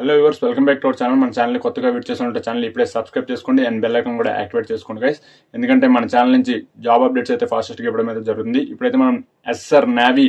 Hello viewers, welcome back to our channel. మన channel కొత్తగా visit చేస్తుంటే ఛానల్ ఇప్పుడే సబ్స్క్రైబ్ చేసుకోండి అండ్ బెల్ ఐకాన్ కూడా యాక్టివేట్ చేసుకోండి గైస్. ఎందుకంటే మన ఛానల్ నుంచి జాబ్ అప్డేట్స్ అయితే ఫాస్ట్గా ఇవ్వడం అయితే జరుగుతుంది. ఇప్పుడైతే మనం ఎస్ఆర్ నేవీ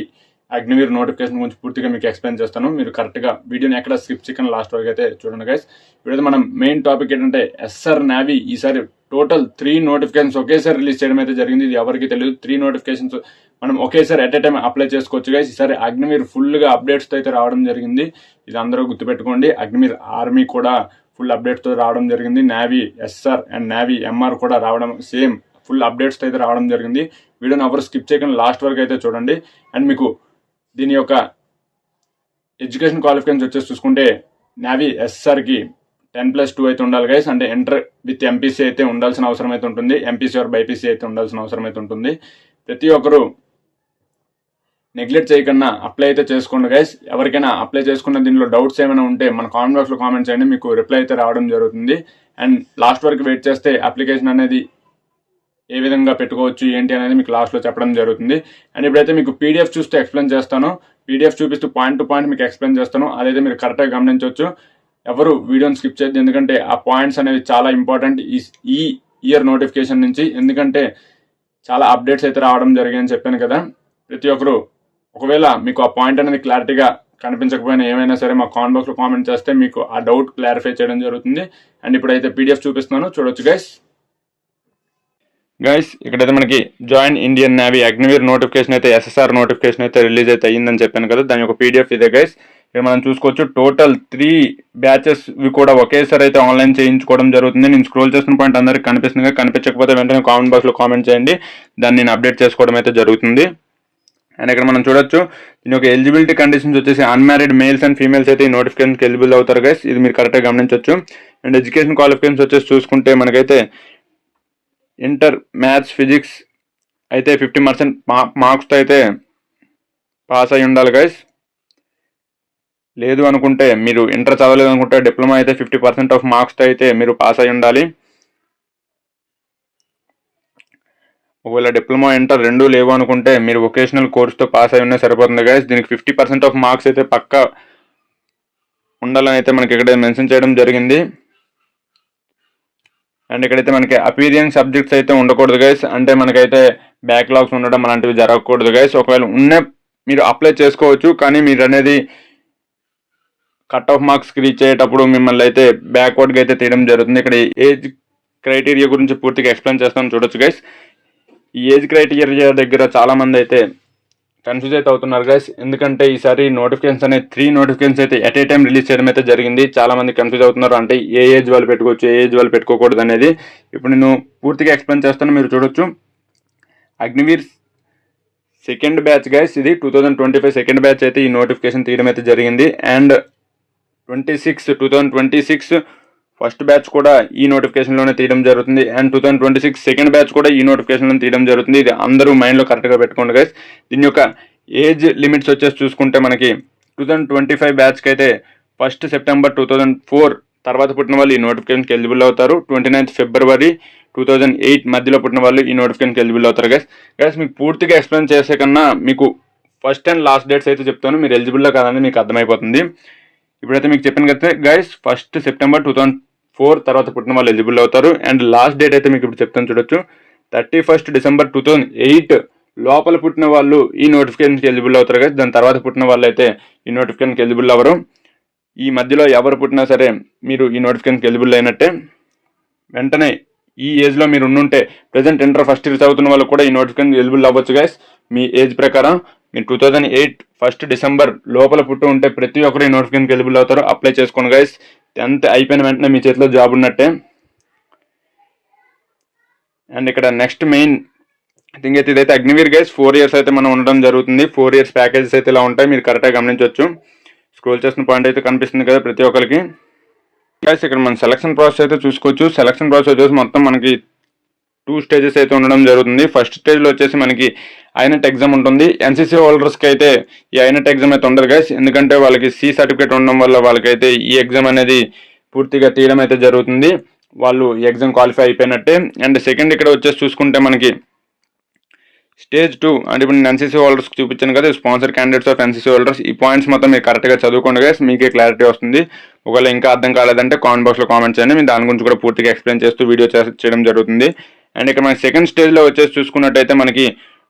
అగ్నివీర్ నోటిఫికేషన్ గురించి పూర్తిగా మీకు ఎక్స్ప్లెయిన్ చేస్తాను. మీరు కరెక్ట్గా వీడియోని ఎక్కడ స్కిప్ చేయకుండా లాస్ట్ వరకు అయితే చూడండి గైస్. ఇప్పుడైతే మనం మెయిన్ టాపిక్ ఏంటంటే ఎస్ఆర్ నేవీ ఈసారి టోటల్ 3 నోటిఫికేషన్స్ ఒకేసారి రిలీజ్ చేయడం అయితే జరిగింది. ఇది ఎవరికి తెలియదు. 3 నోటిఫికేషన్స్ మనం ఒకేసారి ఎట్ ఎ టైం అప్లై చేసుకోవచ్చు గైస్. ఈసారి అగ్నివీర్ ఫుల్గా అప్డేట్స్తో అయితే రావడం జరిగింది. ఇది అందరూ గుర్తుపెట్టుకోండి. అగ్నివీర్ ఆర్మీ కూడా ఫుల్ అప్డేట్స్తో రావడం జరిగింది. Navy SR and navy MR కూడా రావడం సేమ్ ఫుల్ అప్డేట్స్తో అయితే రావడం జరిగింది. వీడియోని ఎవరు స్కిప్ చేయకుండా లాస్ట్ వరకు అయితే చూడండి. అండ్ మీకు దీని యొక్క ఎడ్యుకేషన్ క్వాలిఫికేషన్స్ వచ్చేసి చూసుకుంటే నేవీ ఎస్ఆర్కి 10+2 అయితే ఉండాలి గైస్. అంటే ఎంటర్ విత్ ఎంపీసీ అయితే ఉండాల్సిన అవసరం అయితే ఉంటుంది. ఎంపీసీ ఆర్ బైపీసీ అయితే ఉండాల్సిన అవసరం అయితే ఉంటుంది. ప్రతి ఒక్కరు నెగ్లెక్ట్ చేయకుండా అప్లై అయితే చేసుకోండి గైస్. ఎవరికైనా అప్లై చేసుకున్న దీనిలో డౌట్స్ ఏమైనా ఉంటే మన కామెంట్ బాక్స్లో కామెంట్ చేయండి, మీకు రిప్లై అయితే రావడం జరుగుతుంది. అండ్ లాస్ట్ వరకు వెయిట్ చేస్తే అప్లికేషన్ అనేది ఏ విధంగా పెట్టుకోవచ్చు ఏంటి అనేది మీకు లాస్ట్లో చెప్పడం జరుగుతుంది. అండ్ ఇప్పుడైతే మీకు పీడిఎఫ్ చూస్తూ ఎక్స్ప్లెయిన్ చేస్తాను. పీడిఎఫ్ చూపిస్తూ పాయింట్ టు పాయింట్ మీకు ఎక్స్ప్లెయిన్ చేస్తాను. అదైతే మీరు కరెక్ట్గా గమనించవచ్చు. ఎవరు వీడియోని స్కిప్ చేయొద్దు, ఎందుకంటే ఆ పాయింట్స్ అనేవి చాలా ఇంపార్టెంట్ ఈ ఇయర్ నోటిఫికేషన్ నుంచి. ఎందుకంటే చాలా అప్డేట్స్ అయితే రావడం జరిగిందని చెప్పాను కదా. ప్రతి ఒక్కరు ఒకవేళ మీకు ఆ పాయింట్ అనేది క్లారిటీగా కనిపించకపోయినా ఏమైనా సరే మా కామెంట్ బాక్స్లో కామెంట్ చేస్తే మీకు ఆ డౌట్ క్లారిఫై చేయడం జరుగుతుంది. అండ్ ఇప్పుడైతే పీడిఎఫ్ చూపిస్తున్నాను, చూడొచ్చు గైస్. ఇక్కడైతే మనకి join Indian navy Agniveer notification అయితే ఎస్ఎస్ఆర్ నోటిఫికేషన్ అయితే రిలీజ్ అయితే అయ్యిందని చెప్పాను కదా. దాని యొక్క పీడిఎఫ్ ఇదే గైస్. ఇక్కడ మనం చూసుకోవచ్చు టోటల్ 3 బ్యాచెస్ కూడా ఒకేసారి అయితే ఆన్లైన్ చేయించుకోవడం జరుగుతుంది. నేను స్క్రోల్ చేస్తున్న పాయింట్ అందరికి కనిపిస్తుంది. కనిపించకపోతే వెంటనే కామెంట్ బాక్స్లో కామెంట్ చేయండి, దాన్ని నేను అప్డేట్ చేసుకోవడం అయితే జరుగుతుంది. అండ్ ఇక్కడ మనం చూడొచ్చు దీని యొక్క ఎలిజిబిలిటీ కండిషన్స్ వచ్చేసి అన్మ్యారీడ్ మేల్స్ అండ్ ఫీమేల్స్ అయితే ఈ నోటిఫికేషన్కి ఎలిజిబుల్ అవుతారు గైస్. ఇది మీరు కరెక్ట్గా గమనించవచ్చు. అండ్ ఎడ్యుకేషన్ క్వాలిఫికేషన్స్ వచ్చేసి చూసుకుంటే మనకైతే ఇంటర్ మ్యాథ్స్ ఫిజిక్స్ అయితే 50% మార్క్స్తో అయితే పాస్ అయి ఉండాలి గైస్. లేదు అనుకుంటే మీరు ఇంటర్ చదవలేదు అనుకుంటే డిప్లొమా అయితే 50% ఆఫ్ మార్క్స్తో అయితే మీరు పాస్ అయి ఉండాలి. ఒకవేళ డిప్లొమా ఇంటర్ 2 లేవు అనుకుంటే మీరు వొకేషనల్ కోర్స్తో పాస్ అయి ఉన్నా సరిపోతుంది గైస్. దీనికి 50% ఆఫ్ మార్క్స్ అయితే పక్కా ఉండాలని అయితే మనకి ఇక్కడ మెన్షన్ చేయడం జరిగింది. అండ్ ఇక్కడైతే మనకి అపీరియన్స్ సబ్జెక్ట్స్ అయితే ఉండకూడదు గైస్. అంటే మనకైతే బ్యాక్లాగ్స్ ఉండడం అలాంటివి జరగకూడదు గైస్. ఒకవేళ ఉన్న మీరు అప్లై చేసుకోవచ్చు, కానీ మీరు అనేది కట్ ఆఫ్ మార్క్స్కి రీచ్ అయ్యేటప్పుడు మిమ్మల్ని అయితే బ్యాక్వర్డ్గా అయితే తీయడం జరుగుతుంది. ఇక్కడ ఏజ్ క్రైటీరియా గురించి పూర్తిగా ఎక్స్ప్లెయిన్ చేస్తాను, చూడొచ్చు గైస్. ఈ ఏజ్ క్రైటీరియా దగ్గర చాలామంది అయితే కన్ఫ్యూజ్ అయితే అవుతున్నారు గైస్. ఎందుకంటే ఈసారి నోటిఫికేషన్స్ అనేది 3 నోటిఫికేషన్స్ అయితే ఎట్ ఏ టైం రిలీజ్ చేయడం అయితే జరిగింది. చాలామంది కన్ఫ్యూజ్ అవుతున్నారు, అంటే ఏ ఏజ్ వాళ్ళు పెట్టుకోవచ్చు, ఏ ఏజ్ వాళ్ళు పెట్టుకోకూడదు అనేది. ఇప్పుడు నేను పూర్తిగా ఎక్స్ప్లెయిన్ చేస్తాను, మీరు చూడొచ్చు. అగ్నివీర్ సెకండ్ బ్యాచ్ గైస్, ఇది 2025 సెకండ్ బ్యాచ్ అయితే ఈ నోటిఫికేషన్ తీయడం అయితే జరిగింది. అండ్ 2026 ఫస్ట్ బ్యాచ్ కూడా ఈ నోటిఫికేషన్లోనే తీయడం జరుగుతుంది. అండ్ 2026 సెకండ్ బ్యాచ్ కూడా ఈ నోటిఫికేషన్లో తీయడం జరుగుతుంది. ఇది అందరూ మైండ్లో కరెక్ట్గా పెట్టుకోండి గైస్. దీని యొక్క ఏజ్ లిమిట్స్ వచ్చేసి చూసుకుంటే మనకి 2025 బ్యాచ్కి అయితే 1 సెప్టెంబర్ 2004 తర్వాత పుట్టిన వాళ్ళు ఈ నోటిఫికేషన్కి ఎలిజిబుల్ అవుతారు. 29 ఫిబ్రవరి 2008 మధ్యలో పుట్టిన వాళ్ళు ఈ నోటిఫికేషన్కి ఎలిజిబుల్ అవుతారు గైస్. మీకు పూర్తిగా ఎక్స్ప్లెయిన్ చేసే కన్నా మీకు ఫస్ట్ అండ్ లాస్ట్ డేట్స్ అయితే చెప్తాను, మీరు ఎలిజిబుల్లో కాదని మీకు అర్థమైపోతుంది. ఇప్పుడైతే మీకు చెప్పాను కదా గైస్, 1 సెప్టెంబర్ 2004 తర్వాత పుట్టిన వాళ్ళు ఎలిజిబుల్ అవుతారు. అండ్ లాస్ట్ డేట్ అయితే మీకు ఇప్పుడు చెప్తాను, చూడొచ్చు. 31 డిసెంబర్ 2008 లోపల పుట్టిన వాళ్ళు ఈ నోటిఫికేషన్కి ఎలిజిబుల్ అవుతారు గైస్. దాని తర్వాత పుట్టిన వాళ్ళు అయితే ఈ నోటిఫికేషన్కి ఎలిజిబుల్ అవ్వరు. ఈ మధ్యలో ఎవరు పుట్టినా సరే మీరు ఈ నోటిఫికేషన్కి ఎలిజిబుల్ అయినట్టే. వెంటనే ఈ ఏజ్లో మీరు ఉండుంటే ప్రజెంట్ ఇంటర్ ఫస్ట్ ఇయర్ చదువుతున్న వాళ్ళు కూడా ఈ నోటిఫికేషన్కి ఎలిజిబుల్ అవ్వచ్చు గైస్. మీ ఏజ్ ప్రకారం మీరు 2008 1 డిసెంబర్ లోపల పుట్టి ఉంటే ప్రతి ఒక్కరు ఈ నోటిఫికేషన్కి ఎలిజిబుల్ అవుతారు. అప్లై చేసుకోండి గైస్. 10th అయిపోయిన వెంటనే మీ చేతిలో జాబ్ ఉన్నట్టే. అండ్ ఇక్కడ నెక్స్ట్ మెయిన్ థింగ్ అయితే ఇదైతే అగ్నివీర్ గైస్ 4 ఇయర్స్ అయితే మనం ఉండడం జరుగుతుంది. 4 ఇయర్స్ ప్యాకేజెస్ అయితే ఇలా ఉంటాయి, మీరు కరెక్ట్గా గమనించవచ్చు. స్క్రోల్ చేసిన పాయింట్ అయితే కనిపిస్తుంది కదా ప్రతి ఒక్కరికి గైస్. ఇక్కడ మనం సెలక్షన్ ప్రాసెస్ అయితే చూసుకోవచ్చు. సెలక్షన్ ప్రాసెస్ వచ్చేసి మొత్తం మనకి 2 స్టేజెస్ అయితే ఉండడం జరుగుతుంది. ఫస్ట్ స్టేజ్లో వచ్చేసి మనకి ఐనెట్ ఎగ్జామ్ ఉంటుంది. ఎన్సీసీ హోల్డర్స్కి అయితే ఈ ఐనెట్ ఎగ్జామ్ అయితే ఉండదు గైస్, ఎందుకంటే వాళ్ళకి సి సర్టిఫికేట్ ఉండడం వల్ల వాళ్ళకైతే ఈ ఎగ్జామ్ అనేది పూర్తిగా తీయడం అయితే జరుగుతుంది. వాళ్ళు ఈ ఎగ్జామ్ క్వాలిఫై అయిపోయినట్టే. అండ్ సెకండ్ ఇక్కడ వచ్చేసి చూసుకుంటే మనకి స్టేజ్ 2 అంటే ఇప్పుడు నేను ఎన్సీసీ హోల్డర్స్ చూపించాను కదా, sponsor candidates of NCC holders. ఈ పాయింట్స్ మొత్తం మీరు కరెక్ట్గా చదువుకోండి గైస్, మీకే క్లారిటీ వస్తుంది. ఒకవేళ ఇంకా అర్థం కాలేదంటే కామెంట్ బాక్స్లో కామెంట్ చేయండి, మేము దాని గురించి కూడా పూర్తిగా ఎక్స్ప్లెయిన్ చేస్తూ వీడియో చేయడం జరుగుతుంది. అండ్ ఇక్కడ మనకి సెకండ్ స్టేజ్లో వచ్చేసి చూసుకున్నట్టయితే మనకి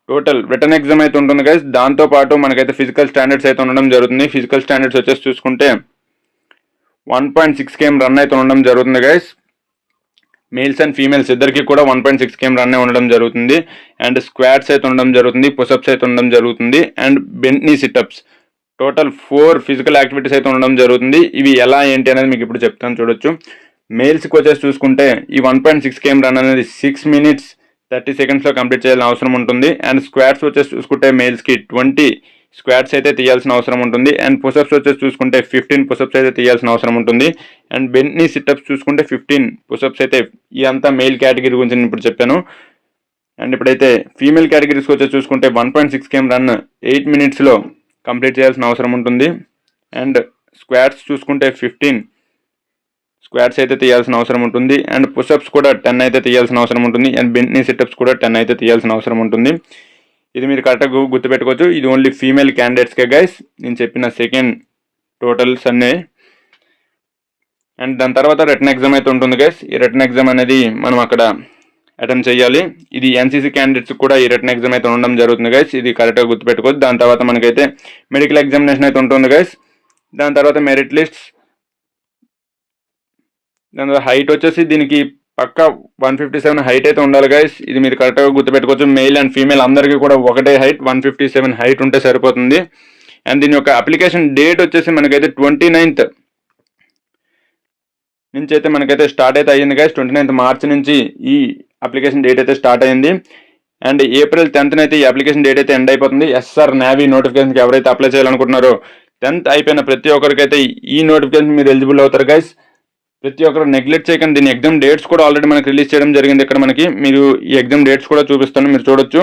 టోటల్ రిటర్న్ ఎగ్జామ్ అయితే ఉంటుంది గైస్. దాంతోపాటు మనకైతే ఫిజికల్ స్టాండర్డ్స్ అయితే ఉండడం జరుగుతుంది. ఫిజికల్ స్టాండర్డ్స్ వచ్చేసి చూసుకుంటే 1.6 km రన్ అయితే ఉండడం జరుగుతుంది గైస్. మేల్స్ అండ్ ఫీమేల్స్ ఇద్దరికి కూడా 1.6 km రన్ ఉండడం జరుగుతుంది. అండ్ స్క్వాట్స్ అయితే ఉండడం జరుగుతుంది, పుషప్స్ అయితే ఉండడం జరుగుతుంది, అండ్ బెంట్ నీ సిటప్స్. టోటల్ 4 ఫిజికల్ యాక్టివిటీస్ అయితే ఉండడం జరుగుతుంది. ఇవి ఎలా ఏంటి అనేది మీకు ఇప్పుడు చెప్తాను చూడొచ్చు. మేల్స్కి వచ్చేసి చూసుకుంటే ఈ 1.6 km రన్ అనేది 6 minutes 30 seconds కంప్లీట్ చేయాల్సిన అవసరం ఉంటుంది. అండ్ స్క్వాట్స్ వచ్చేసి చూసుకుంటే మేల్స్కి 20 స్క్వాట్స్ అయితే తీయాల్సిన అవసరం ఉంటుంది. అండ్ పుషప్స్ వచ్చేసి చూసుకుంటే 15 పుషప్స్ అయితే తీయాల్సిన అవసరం ఉంటుంది. అండ్ బెంట్ నీ సిటప్స్ చూసుకుంటే 15 పుషప్స్ అయితే. ఇదంతా మెయిల్ కేటగిరీ గురించి నేను ఇప్పుడు చెప్పాను. అండ్ ఇప్పుడైతే ఫీమేల్ కేటగిరీస్కి వచ్చేసి చూసుకుంటే 1.6 km రన్ 8 minutes కంప్లీట్ చేయాల్సిన అవసరం ఉంటుంది. అండ్ స్క్వాట్స్ చూసుకుంటే 15 స్క్వాట్స్ అయితే తీయాల్సిన అవసరం ఉంటుంది. అండ్ పుషప్స్ కూడా 10 అయితే తీయాల్సిన అవసరం ఉంటుంది. అండ్ బెంట్ నీ సిటప్స్ కూడా 10 అయితే తీయాల్సిన అవసరం ఉంటుంది. ఇది మీరు కరెక్ట్గా గుర్తుపెట్టుకోవచ్చు. ఇది ఓన్లీ ఫీమేల్ క్యాండిడేట్స్కే గైస్ నేను చెప్పిన సెకండ్ టోటల్స్ అన్నీ. అండ్ దాని తర్వాత రిటర్న్ ఎగ్జామ్ అయితే ఉంటుంది గైస్. ఈ రిటర్న్ ఎగ్జామ్ అనేది మనం అక్కడ అటెంప్ట్ చేయాలి. ఇది ఎన్సీసీ క్యాండిడేట్స్ కూడా ఈ రిటర్న్ ఎగ్జామ్ అయితే ఉండడం జరుగుతుంది గైస్. ఇది కరెక్ట్గా గుర్తుపెట్టుకోవచ్చు. దాని తర్వాత మనకైతే మెడికల్ ఎగ్జామినేషన్ అయితే ఉంటుంది గైస్. దాని తర్వాత మెరిట్ లిస్ట్స్. దాని తర్వాత హైట్ వచ్చేసి దీనికి పక్క 157 హైట్ అయితే ఉండాలి గైస్. ఇది మీరు కరెక్ట్గా గుర్తుపెట్టుకోవచ్చు. మెయిల్ అండ్ ఫీమేల్ అందరికీ కూడా ఒకటే హైట్ 157 హైట్ ఉంటే సరిపోతుంది. అండ్ దీని యొక్క అప్లికేషన్ డేట్ వచ్చేసి మనకైతే 29th నుంచి అయితే మనకైతే స్టార్ట్ అయితే అయ్యింది గైస్. 29th March నుంచి ఈ అప్లికేషన్ డేట్ అయితే స్టార్ట్ అయ్యింది. అండ్ April 10th అయితే ఈ అప్లికేషన్ డేట్ అయితే ఎండ్ అయిపోతుంది. ఎస్ఆర్ నేవీ నోటిఫికేషన్కి ఎవరైతే అప్లై చేయాలనుకుంటున్నారో 10th అయిపోయిన ప్రతి ఒక్కరికైతే ఈ నోటిఫికేషన్ మీరు ఎలిజిబుల్ అవుతారు గైస్. ప్రతి ఒక్కరు నెగ్లెక్ట్ చేయకండి. దీని ఎగ్జామ్ డేట్స్ కూడా ఆల్రెడీ మనకి రిలీజ్ చేయడం జరిగింది. ఇక్కడ మనకి మీరు ఈ ఎగ్జామ్ డేట్స్ కూడా చూపిస్తాను, మీరు చూడొచ్చు.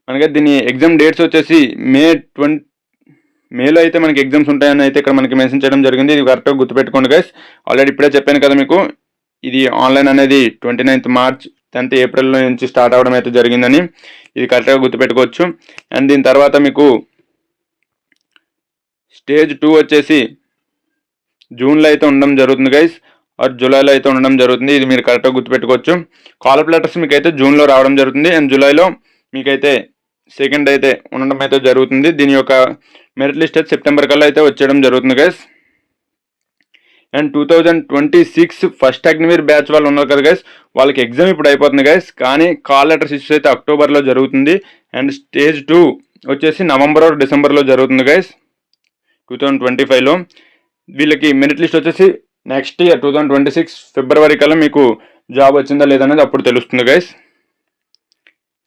మనకి దీని ఎగ్జామ్ డేట్స్ వచ్చేసి మేలో అయితే మనకి ఎగ్జామ్స్ ఉంటాయని అయితే ఇక్కడ మనకి మెన్షన్ చేయడం జరిగింది. ఇది కరెక్ట్గా గుర్తుపెట్టుకోండి గైస్. ఆల్రెడీ ఇప్పుడే చెప్పాను కదా మీకు, ఇది ఆన్లైన్ అనేది 29th March 10th April నుంచి స్టార్ట్ అవ్వడం అయితే జరిగిందని. ఇది కరెక్ట్గా గుర్తుపెట్టుకోవచ్చు. అండ్ దీని తర్వాత మీకు స్టేజ్ 2 వచ్చేసి జూన్లో అయితే ఉండడం జరుగుతుంది గైస్, ఆర్ జూలైలో అయితే ఉండడం జరుగుతుంది. ఇది మీరు కరెక్ట్గా గుర్తుపెట్టుకోవచ్చు. కాలప్ లెటర్స్ మీకు అయితే జూన్లో రావడం జరుగుతుంది. అండ్ జూలైలో మీకైతే సెకండ్ అయితే ఉండడం అయితే జరుగుతుంది. దీని యొక్క మెరిట్ లిస్ట్ అయితే సెప్టెంబర్ కల్లా అయితే వచ్చేయడం జరుగుతుంది guys. And 2026 first Agniveer batch వాళ్ళు ఉన్నారు కదా గైస్, వాళ్ళకి ఎగ్జామ్ ఇప్పుడు అయిపోతుంది గైస్. కానీ కాల్ లెటర్స్ ఇష్యూ అయితే అక్టోబర్లో జరుగుతుంది. అండ్ స్టేజ్ 2 వచ్చేసి నవంబర్ ఆర్ డిసెంబర్లో జరుగుతుంది గైస్ 2025లో. వీళ్ళకి మెరిట్ లిస్ట్ వచ్చేసి నెక్స్ట్ ఇయర్ 2026 ఫిబ్రవరి కల్లా మీకు జాబ్ వచ్చిందా లేదనేది అప్పుడు తెలుస్తుంది గైస్.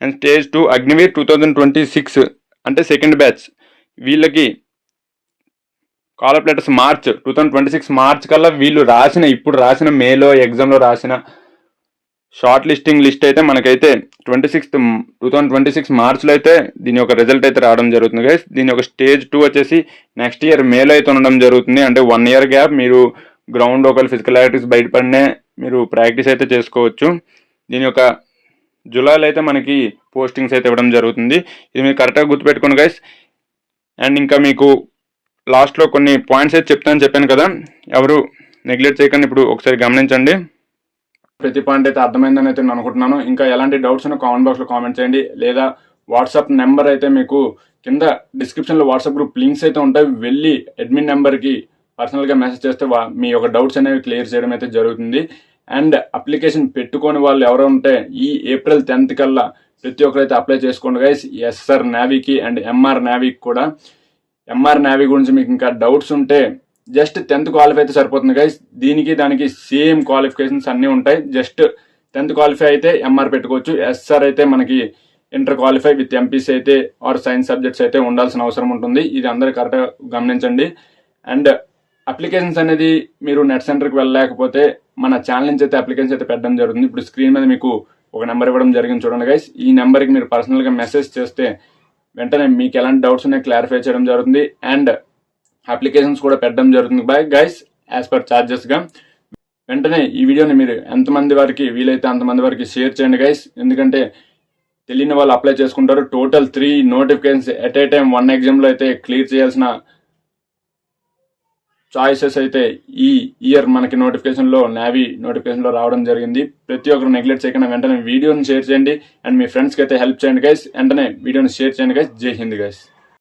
అండ్ స్టేజ్ 2 అగ్నివీర్ 2026 అంటే సెకండ్ బ్యాచ్. వీళ్ళకి కాలప్ లెటర్స్ March 2026 కల్లా వీళ్ళు ఇప్పుడు రాసిన మేలో ఎగ్జామ్లో రాసిన షార్ట్ లిస్టింగ్ లిస్ట్ అయితే మనకైతే 2026 మార్చ్లో అయితే దీని యొక్క రిజల్ట్ అయితే రావడం జరుగుతుంది గైస్. దీని యొక్క స్టేజ్ 2 వచ్చేసి నెక్స్ట్ ఇయర్ మేలో అయితే ఉండడం జరుగుతుంది. అంటే 1 year గ్యాప్. మీరు గ్రౌండ్ ఒకవేళ ఫిజికల్ యాక్టివిటీస్ బయటపడినే మీరు ప్రాక్టీస్ అయితే చేసుకోవచ్చు. దీని యొక్క జూలైలో అయితే మనకి పోస్టింగ్స్ అయితే ఇవ్వడం జరుగుతుంది. ఇది మీరు కరెక్ట్గా గుర్తుపెట్టుకోండి గైస్. అండ్ ఇంకా మీకు లాస్ట్లో కొన్ని పాయింట్స్ అయితే చెప్పాను కదా, ఎవరు నెగ్లెక్ట్ చేయకండి. ఇప్పుడు ఒకసారి గమనించండి. ప్రతి పాయింట్ అయితే అర్థమైందని అయితే నేను అనుకుంటున్నాను. ఇంకా ఎలాంటి డౌట్స్ ఉన్నా కామెంట్ బాక్స్లో కామెంట్ చేయండి, లేదా వాట్సాప్ నెంబర్ అయితే మీకు కింద డిస్క్రిప్షన్లో వాట్సాప్ గ్రూప్ లింక్స్ అయితే ఉంటాయి. వెళ్ళి అడ్మిన్ నెంబర్కి పర్సనల్గా మెసేజ్ చేస్తే మీ యొక్క డౌట్స్ అనేవి క్లియర్ చేయడం అయితే జరుగుతుంది. అండ్ అప్లికేషన్ పెట్టుకొని వాళ్ళు ఎవరో ఉంటే ఈ April 10th కల్లా ప్రతి ఒక్కరైతే అప్లై చేసుకోండి గైస్. ఎస్ఆర్ నేవీకి అండ్ ఎంఆర్ నేవీకి కూడా. ఎంఆర్ నేవీ గురించి మీకు ఇంకా డౌట్స్ ఉంటే జస్ట్ 10th క్వాలిఫై అయితే సరిపోతుంది గైస్. దానికి సేమ్ క్వాలిఫికేషన్స్ అన్నీ ఉంటాయి. జస్ట్ 10th క్వాలిఫై అయితే ఎంఆర్ పెట్టుకోవచ్చు. ఎస్ఆర్ అయితే మనకి ఇంటర్ క్వాలిఫై విత్ ఎంపీసీ అయితే ఆర్ సైన్స్ సబ్జెక్ట్స్ అయితే ఉండాల్సిన అవసరం ఉంటుంది. ఇది అందరూ కరెక్ట్గా గమనించండి. అండ్ అప్లికేషన్స్ అనేది మీరు నెట్ సెంటర్కి వెళ్ళలేకపోతే మన ఛానల్ నుంచి అయితే అప్లికేషన్స్ అయితే పెట్టడం జరుగుతుంది. ఇప్పుడు స్క్రీన్ మీద మీకు ఒక నెంబర్ ఇవ్వడం జరిగింది చూడండి గైస్. ఈ నెంబర్కి మీరు పర్సనల్గా మెసేజ్ చేస్తే వెంటనే మీకు ఎలాంటి డౌట్స్ ఉన్నాయి క్లారిఫై చేయడం జరుగుతుంది. అండ్ అప్లికేషన్స్ కూడా పెట్టడం జరుగుతుంది బై గైస్ యాజ్ పర్ ఛార్జెస్గా. వెంటనే ఈ వీడియోని మీరు ఎంతమంది వారికి వీలైతే అంతమంది వారికి షేర్ చేయండి గైస్. ఎందుకంటే తెలియని వాళ్ళు అప్లై చేసుకుంటారు. Total 3 notifications at a time 1 ఎగ్జామ్లో అయితే క్లియర్ చేయాల్సిన చాయిసెస్ అయితే ఈ ఇయర్ మనకి నోటిఫికేషన్లో నేవీ నోటిఫికేషన్లో రావడం జరిగింది. ప్రతి ఒక్కరు నెగ్లెక్ట్ చేయకుండా వెంటనే వీడియోని షేర్ చేయండి అండ్ మీ ఫ్రెండ్స్కి అయితే హెల్ప్ చేయండి గైస్. వెంటనే వీడియోని షేర్ చేయండి గైస్. జై హింద్ గైస్.